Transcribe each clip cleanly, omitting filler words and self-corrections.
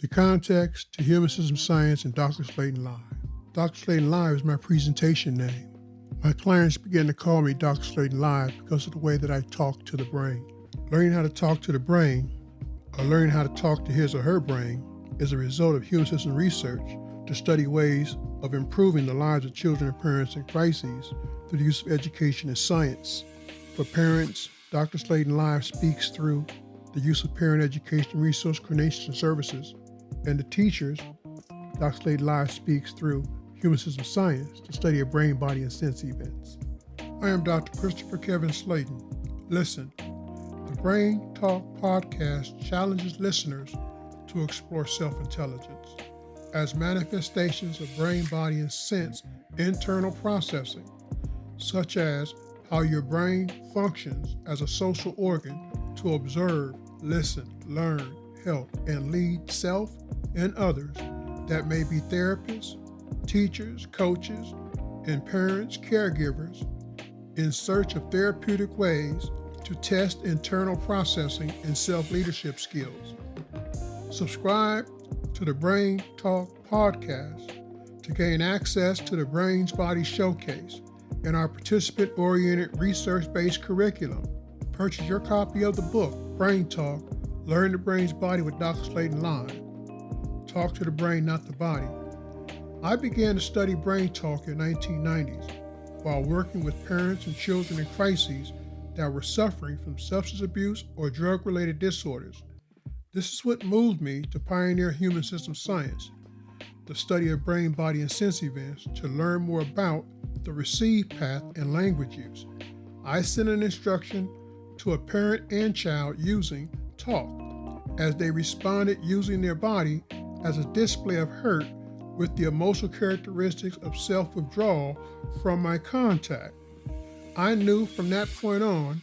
The context to Human System Science and Dr. Slaton Live. Dr. Slaton Live is my presentation name. My clients begin to call me Dr. Slaton Live because of the way that I talk to the brain. Learning how to talk to the brain, or learning how to talk to his or her brain, is a result of human system research to study ways of improving the lives of children and parents in crises through the use of education and science. For parents, Dr. Slaton Live speaks through the use of parent education resource coordination services, and the teachers, Dr. Slaton Live speaks through human system science to study of brain, body, and sense events. I am Dr. Christopher Kevin Slaton. Listen, the Brain Talk podcast challenges listeners to explore self-intelligence as manifestations of brain, body, and sense internal processing, such as how your brain functions as a social organ to observe, listen, learn, help, and lead self and others that may be therapists, teachers, coaches, and parents, caregivers, in search of therapeutic ways to test internal processing and self-leadership skills. Subscribe to the Brain Talk podcast to gain access to the Brain's Body Showcase and our participant-oriented research-based curriculum. Purchase your copy of the book, Brain Talk, Learn the Brain's Body with Dr. Slaton Live. Talk to the brain, not the body. I began to study brain talk in the 1990s while working with parents and children in crises that were suffering from substance abuse or drug-related disorders. This is what moved me to pioneer human system science, the study of brain, body, and sense events, to learn more about the receive path and language use. I sent an instruction to a parent and child using talk as they responded using their body as a display of hurt with the emotional characteristics of self-withdrawal from my contact. I knew from that point on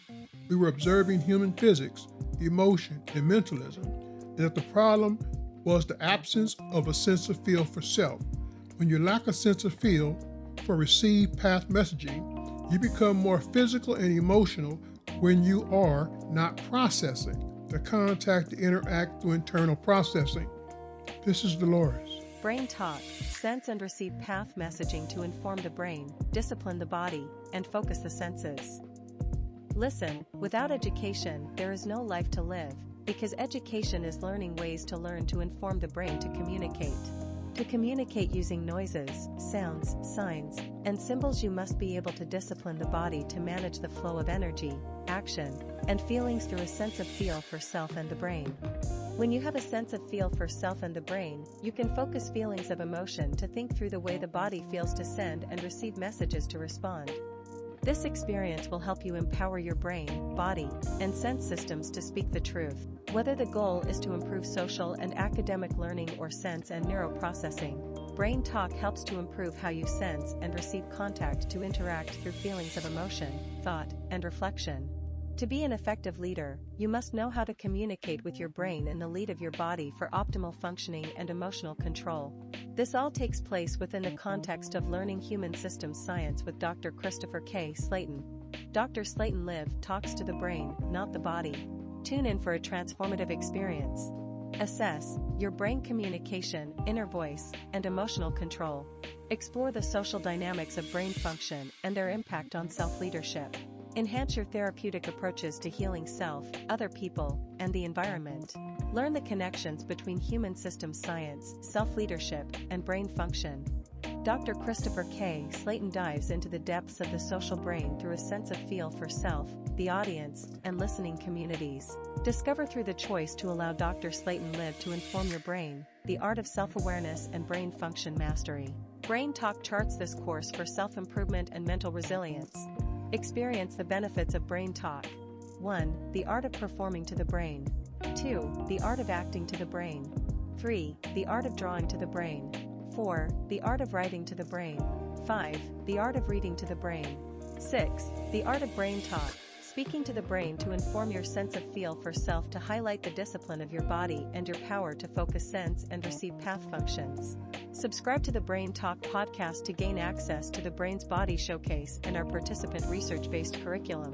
we were observing human physics, emotion, and mentalism, and that the problem was the absence of a sense of feel for self. When you lack a sense of feel for receive path messaging, you become more physical and emotional when you are not processing. The contact to interact through internal processing. This is Dolores. Brain talk, sense and receive path messaging to inform the brain, discipline the body, and focus the senses. Listen, without education, there is no life to live, because education is learning ways to learn to inform the brain to communicate. To communicate using noises, sounds, signs, and symbols, you must be able to discipline the body to manage the flow of energy, action, and feelings through a sense of feel for self and the brain. When you have a sense of feel for self and the brain, you can focus feelings of emotion to think through the way the body feels to send and receive messages to respond. This experience will help you empower your brain, body, and sense systems to speak the truth, whether the goal is to improve social and academic learning or sense and neuroprocessing. Brain talk helps to improve how you sense and receive contact to interact through feelings of emotion, thought, and reflection. To be an effective leader, you must know how to communicate with your brain in the lead of your body for optimal functioning and emotional control. This all takes place within the context of learning human systems science with Dr. Christopher K. Slaton. Dr. Slaton Live talks to the brain, not the body. Tune in for a transformative experience. Assess your brain communication, inner voice, and emotional control. Explore the social dynamics of brain function and their impact on self-leadership. Enhance your therapeutic approaches to healing self, other people, and the environment. Learn the connections between human systems science, self-leadership, and brain function. Dr. Christopher K. Slaton dives into the depths of the social brain through a sense of feel for self, the audience, and listening communities. Discover through the choice to allow Dr. Slaton Live to inform your brain, the art of self-awareness and brain function mastery. Brain Talk charts this course for self-improvement and mental resilience. Experience the benefits of brain talk. 1. The art of performing to the brain. 2. The art of acting to the brain. 3. The art of drawing to the brain. 4. The art of writing to the brain. 5. The art of reading to the brain. 6. The art of brain talk, speaking to the brain to inform your sense of feel for self, to highlight the discipline of your body and your power to focus sense and receive path functions. Subscribe to the Brain Talk podcast to gain access to the Brain's Body Showcase and our participant research-based curriculum.